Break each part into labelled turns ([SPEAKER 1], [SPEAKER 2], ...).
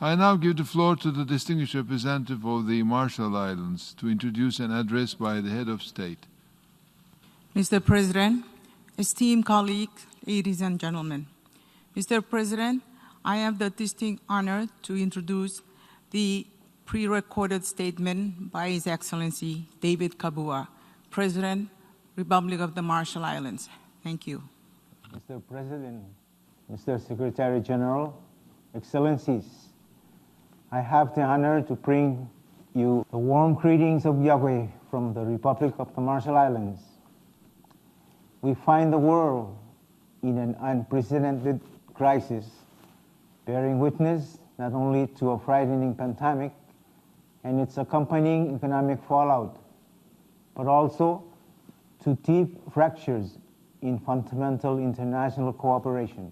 [SPEAKER 1] I now give the floor to the distinguished representative of the Marshall Islands to introduce an address by the head of state.
[SPEAKER 2] Mr. President, esteemed colleagues, ladies and gentlemen. Mr. President, I have the distinct honor to introduce the pre-recorded statement by His Excellency David Kabua, President, Republic of the Marshall Islands. Thank you.
[SPEAKER 3] Mr. President, Mr. Secretary General, Excellencies, I have the honor to bring you the warm greetings of Yahweh from the Republic of the Marshall Islands. We find the world in an unprecedented crisis, bearing witness not only to a frightening pandemic and its accompanying economic fallout, but also to deep fractures in fundamental international cooperation.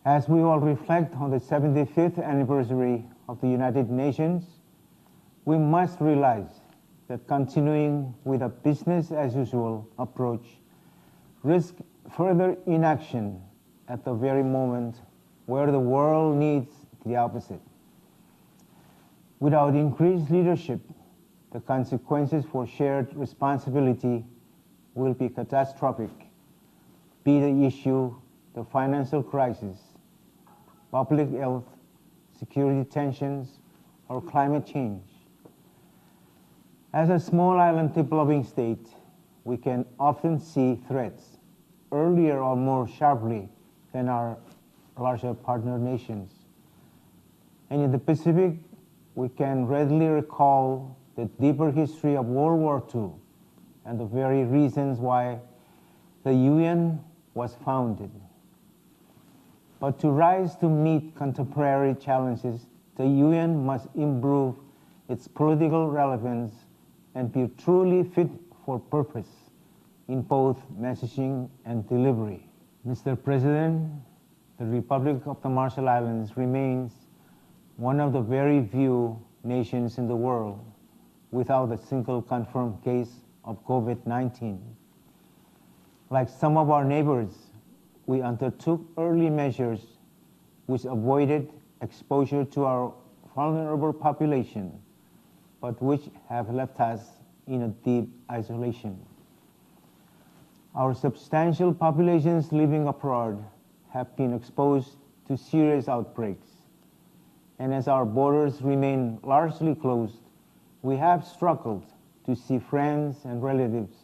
[SPEAKER 3] As we all reflect on the 75th anniversary of the United Nations, we must realize that continuing with a business-as-usual approach risks further inaction at the very moment where the world needs the opposite. Without increased leadership, the consequences for shared responsibility will be catastrophic, be the issue the financial crisis, public health, security tensions, or climate change. As a small island developing state, we can often see threats earlier or more sharply than our larger partner nations. And in the Pacific, we can readily recall the deeper history of World War II and the very reasons why the UN was founded. But to rise to meet contemporary challenges, the UN must improve its political relevance and be truly fit for purpose in both messaging and delivery. Mr. President, the Republic of the Marshall Islands remains one of the very few nations in the world without a single confirmed case of COVID-19. Like some of our neighbors, we undertook early measures which avoided exposure to our vulnerable population, but which have left us in a deep isolation. Our substantial populations living abroad have been exposed to serious outbreaks, and as our borders remain largely closed, we have struggled to see friends and relatives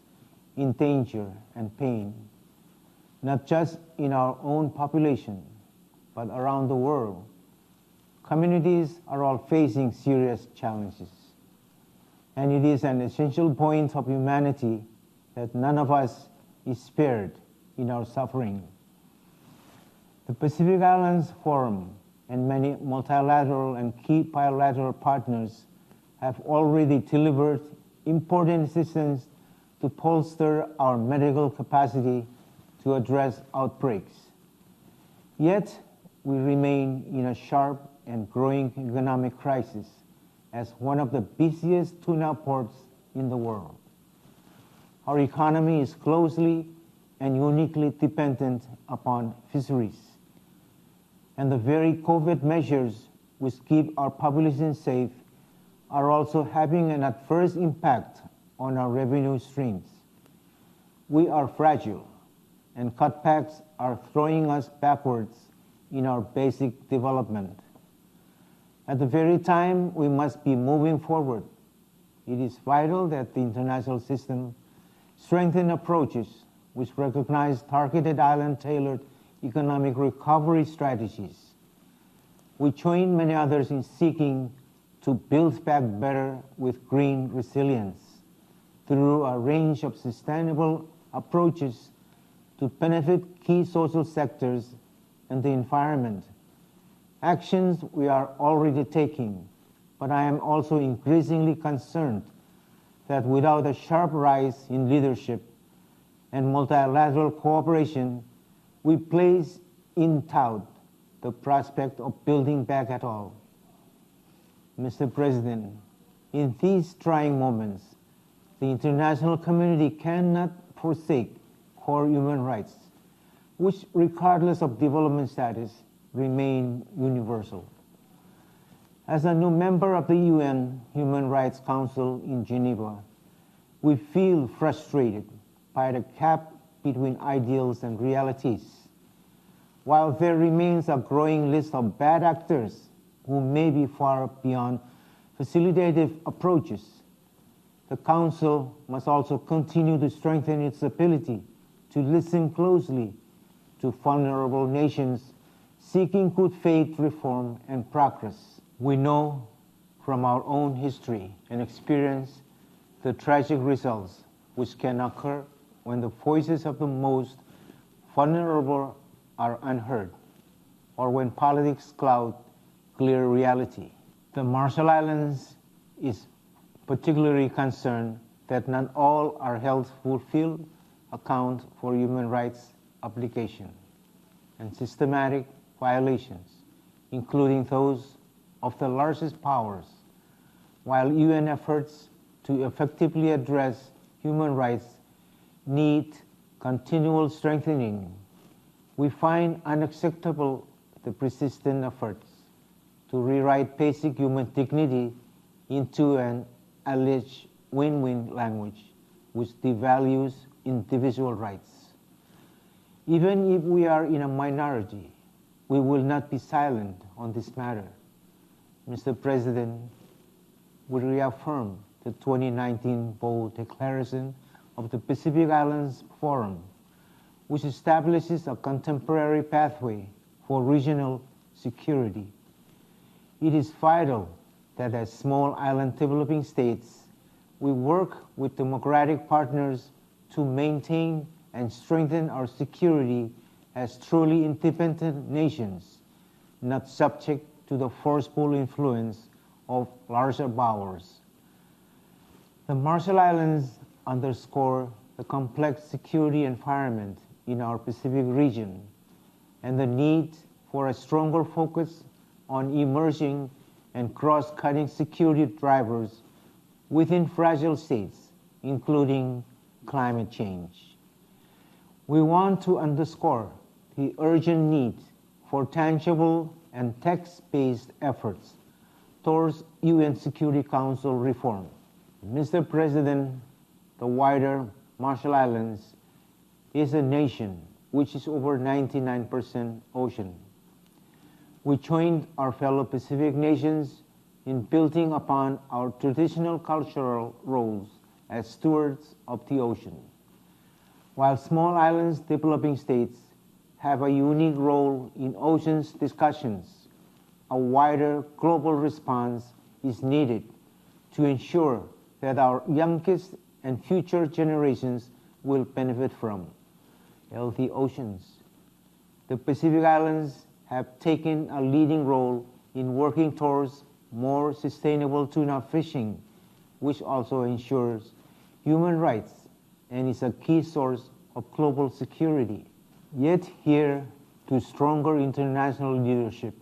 [SPEAKER 3] in danger and pain, not just in our own population, but around the world. Communities are all facing serious challenges, and it is an essential point of humanity that none of us is spared in our suffering. The Pacific Islands Forum and many multilateral and key bilateral partners have already delivered important assistance to bolster our medical capacity to address outbreaks. Yet, we remain in a sharp and growing economic crisis as one of the busiest tuna ports in the world. Our economy is closely and uniquely dependent upon fisheries, and the very COVID measures which keep our population safe are also having an adverse impact on our revenue streams. We are fragile, and cutbacks are throwing us backwards in our basic development. At the very time we must be moving forward, it is vital that the international system strengthen approaches which recognize targeted island-tailored economic recovery strategies. We join many others in seeking to build back better with green resilience through a range of sustainable approaches to benefit key social sectors and the environment. Actions we are already taking, but I am also increasingly concerned that without a sharp rise in leadership and multilateral cooperation, we place in doubt the prospect of building back at all. Mr. President, in these trying moments, the international community cannot forsake core human rights, which, regardless of development status, remain universal. As a new member of the UN Human Rights Council in Geneva, we feel frustrated by the gap between ideals and realities. While there remains a growing list of bad actors who may be far beyond facilitative approaches, the Council must also continue to strengthen its ability to listen closely to vulnerable nations seeking good faith reform and progress. We know from our own history and experience the tragic results which can occur when the voices of the most vulnerable are unheard, or when politics cloud clear reality. The Marshall Islands is particularly concerned that not all are held to fulfill account for human rights application and systematic violations, including those of the largest powers. While UN efforts to effectively address human rights need continual strengthening, we find unacceptable the persistent efforts to rewrite basic human dignity into an alleged win-win language which devalues individual rights. Even if we are in a minority, we will not be silent on this matter. Mr. President, we reaffirm the 2019 bold declaration of the Pacific Islands Forum, which establishes a contemporary pathway for regional security. It is vital that as small island developing states, we work with democratic partners to maintain and strengthen our security as truly independent nations, not subject to the forceful influence of larger powers. The Marshall Islands underscore the complex security environment in our Pacific region and the need for a stronger focus on emerging and cross-cutting security drivers within fragile states, including climate change. We want to underscore the urgent need for tangible and text-based efforts towards UN Security Council reform. Mr. President, the wider Marshall Islands is a nation which is over 99% ocean. We joined our fellow Pacific nations in building upon our traditional cultural roles as stewards of the ocean. While small islands developing states have a unique role in oceans discussions, a wider global response is needed to ensure that our youngest and future generations will benefit from healthy oceans. The Pacific Islands have taken a leading role in working towards more sustainable tuna fishing, which also ensures human rights and is a key source of global security. Yet here, to stronger international leadership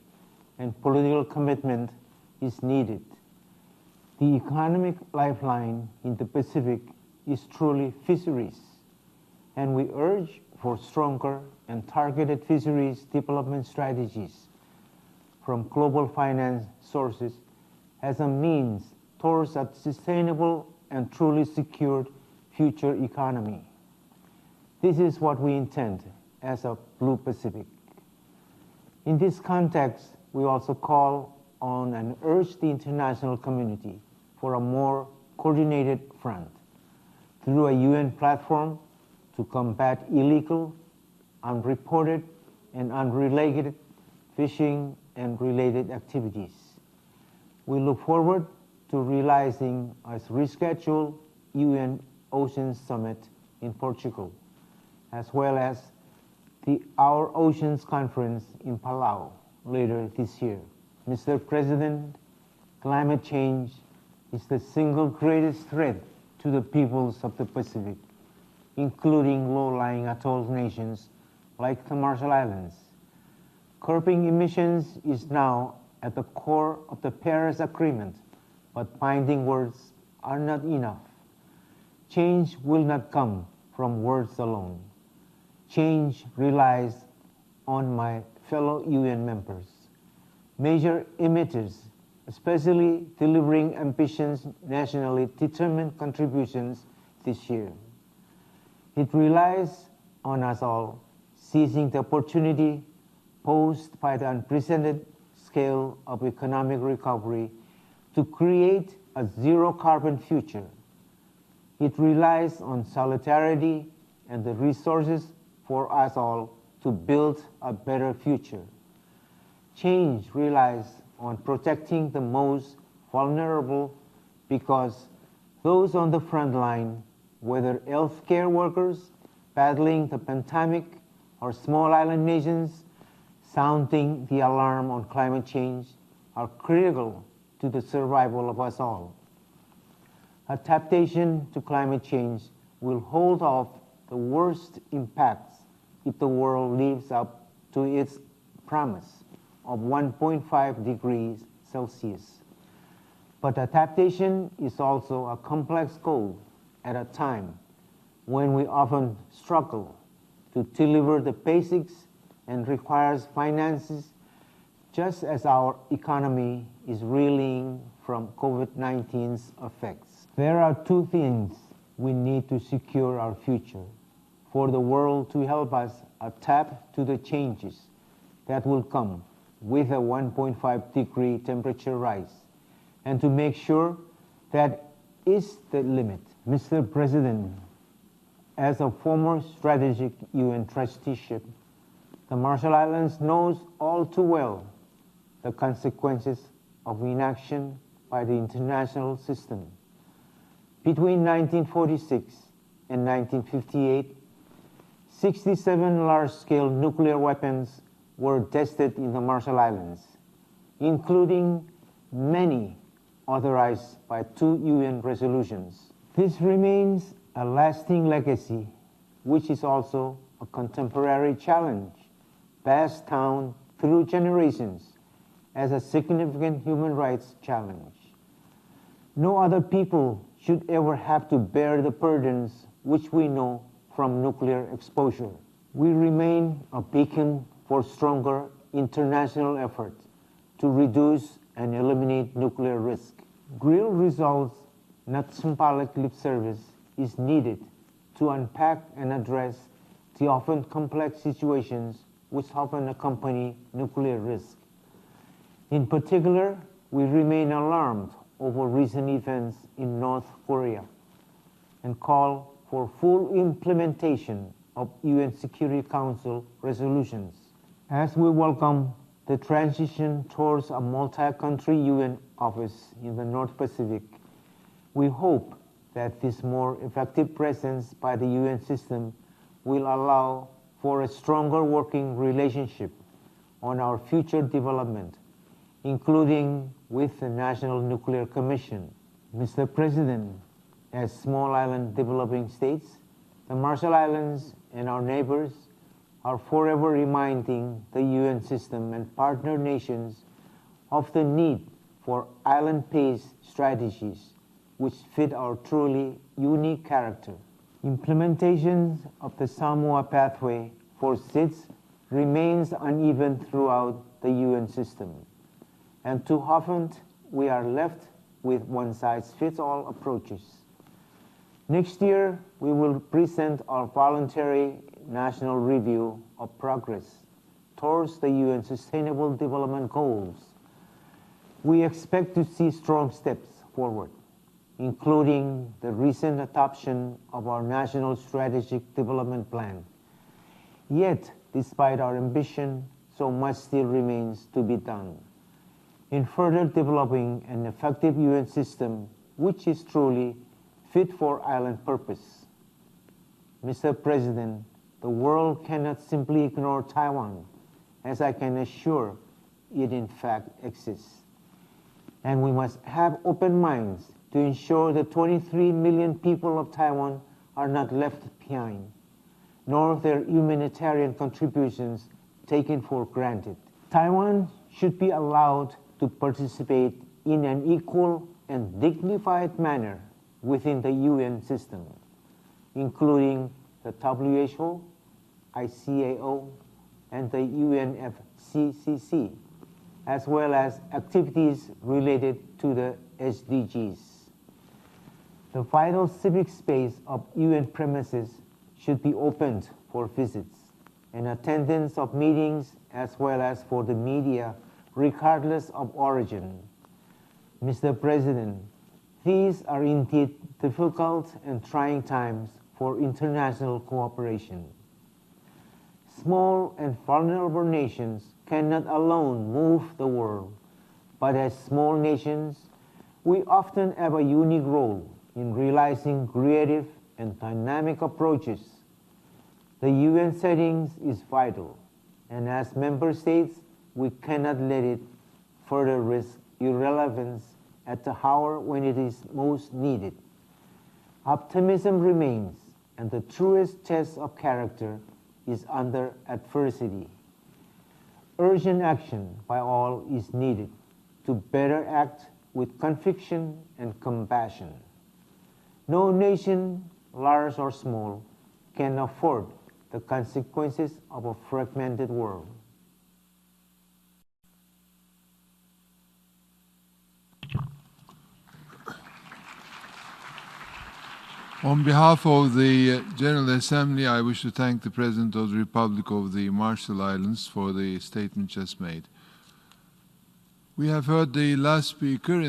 [SPEAKER 3] and political commitment is needed. The economic lifeline in the Pacific is truly fisheries, and we urge for stronger and targeted fisheries development strategies from global finance sources as a means towards a sustainable and truly secured future economy. This is what we intend as a Blue Pacific. In this context, we also call on and urge the international community for a more coordinated front through a UN platform to combat illegal, unreported, and unregulated fishing and related activities. We look forward to realizing a rescheduled UN Oceans Summit in Portugal, as well as the Our Oceans Conference in Palau later this year. Mr. President, climate change is the single greatest threat to the peoples of the Pacific, including low-lying atoll nations like the Marshall Islands. Curbing emissions is now at the core of the Paris Agreement, but binding words are not enough. Change will not come from words alone. Change relies on my fellow UN members. Major emitters especially delivering ambitious, nationally determined contributions this year. It relies on us all seizing the opportunity posed by the unprecedented scale of economic recovery to create a zero-carbon future. It relies on solidarity and the resources for us all to build a better future. Change relies on protecting the most vulnerable because those on the front line, whether healthcare workers battling the pandemic or small island nations sounding the alarm on climate change, are critical to the survival of us all. Adaptation to climate change will hold off the worst impacts if the world lives up to its promise of 1.5 degrees Celsius. But adaptation is also a complex goal at a time when we often struggle to deliver the basics and requires finances, just as our economy is reeling from COVID-19's effects. There are two things we need to secure our future: for the world to help us adapt to the changes that will come with a 1.5 degree temperature rise, and to make sure that is the limit. Mr. President, as a former strategic UN trusteeship, the Marshall Islands knows all too well the consequences of inaction by the international system. Between 1946 and 1958, 67 large-scale nuclear weapons were tested in the Marshall Islands, including many authorized by 2 UN resolutions. This remains a lasting legacy, which is also a contemporary challenge passed down through generations as a significant human rights challenge. No other people should ever have to bear the burdens which we know from nuclear exposure. We remain a beacon for stronger international efforts to reduce and eliminate nuclear risk. Real results, not symbolic lip service, is needed to unpack and address the often complex situations which often accompany nuclear risk. In particular, we remain alarmed over recent events in North Korea and call for full implementation of UN Security Council resolutions. As we welcome the transition towards a multi-country UN office in the North Pacific, we hope that this more effective presence by the UN system will allow for a stronger working relationship on our future development, including with the National Nuclear Commission. Mr. President, as small island developing states, the Marshall Islands and our neighbors are forever reminding the UN system and partner nations of the need for island-based strategies which fit our truly unique character. Implementation of the Samoa pathway for SIDS remains uneven throughout the UN system, and too often we are left with one-size-fits-all approaches. Next year, we will present our voluntary national review of progress towards the UN Sustainable Development Goals. We expect to see strong steps forward, including the recent adoption of our National Strategic Development Plan. Yet, despite our ambition, so much still remains to be done in further developing an effective UN system which is truly fit for island purpose. Mr. President, the world cannot simply ignore Taiwan, as I can assure it in fact exists. And we must have open minds to ensure the 23 million people of Taiwan are not left behind, nor their humanitarian contributions taken for granted. Taiwan should be allowed to participate in an equal and dignified manner within the UN system, including the WHO, ICAO, and the UNFCCC. as well as activities related to the SDGs. The vital civic space of UN premises should be opened for visits and attendance of meetings as well as for the media, regardless of origin. Mr. President, these are indeed difficult and trying times for international cooperation. Small and vulnerable nations cannot alone move the world, but as small nations, we often have a unique role in realizing creative and dynamic approaches. The UN settings is vital, and as member states, we cannot let it further risk irrelevance at the hour when it is most needed. Optimism remains, and the truest test of character is under adversity. Urgent action by all is needed to better act with conviction and compassion. No nation, large or small, can afford the consequences of a fragmented world.
[SPEAKER 1] On behalf of the General Assembly, I wish to thank the President of the Republic of the Marshall Islands for the statement just made. We have heard the last speaker in